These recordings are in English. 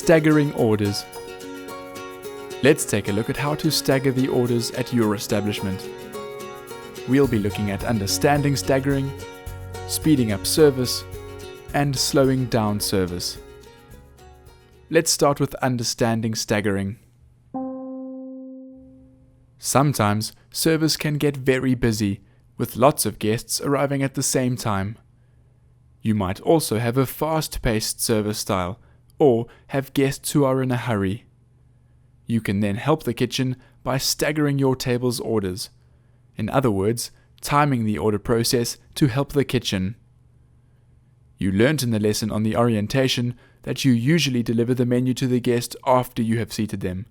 Staggering orders. Let's take a look at how to stagger the orders at your establishment. We'll be looking at understanding staggering, speeding up service, and slowing down service. Let's start with understanding staggering. Sometimes service can get very busy, with lots of guests arriving at the same time. You might also have a fast-paced service style, or have guests who are in a hurry. You can then help the kitchen by staggering your table's orders. In other words, timing the order process to help the kitchen. You learned in the lesson on the orientation that you usually deliver the menu to the guest after you have seated them.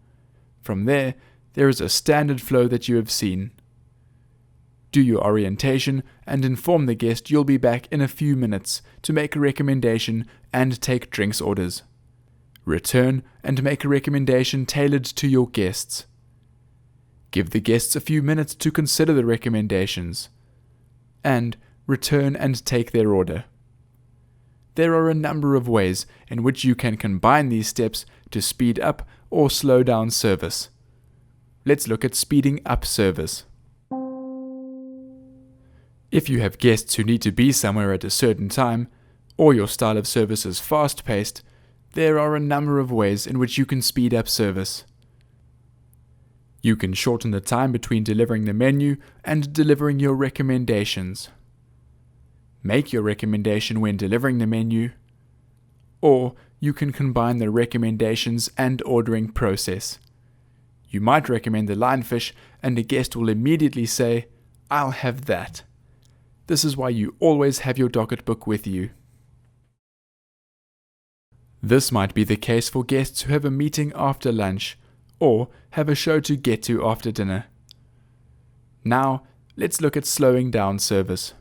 From there is a standard flow that you have seen. Do your orientation and inform the guest you'll be back in a few minutes to make a recommendation and take drinks orders. Return and make a recommendation tailored to your guests. Give the guests a few minutes to consider the recommendations. And return and take their order. There are a number of ways in which you can combine these steps to speed up or slow down service. Let's look at speeding up service. If you have guests who need to be somewhere at a certain time, or your style of service is fast-paced, there are a number of ways in which you can speed up service. You can shorten the time between delivering the menu and delivering your recommendations. Make your recommendation when delivering the menu, or you can combine the recommendations and ordering process. You might recommend the lionfish and a guest will immediately say, "I'll have that." This is why you always have your docket book with you. This might be the case for guests who have a meeting after lunch, or have a show to get to after dinner. Now, let's look at slowing down service.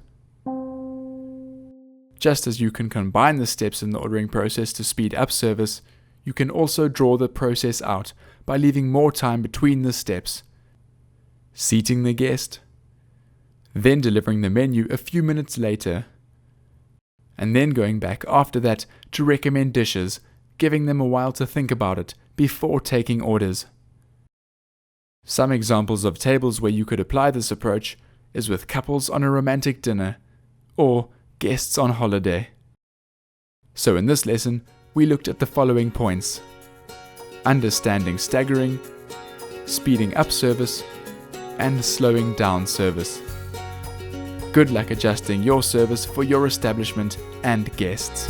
Just as you can combine the steps in the ordering process to speed up service, you can also draw the process out by leaving more time between the steps. Seating the guest, then delivering the menu a few minutes later, and then going back after that to recommend dishes, giving them a while to think about it before taking orders. Some examples of tables where you could apply this approach is with couples on a romantic dinner, or guests on holiday. So in this lesson, we looked at the following points: understanding staggering, speeding up service, and slowing down service. Good luck adjusting your service for your establishment and guests.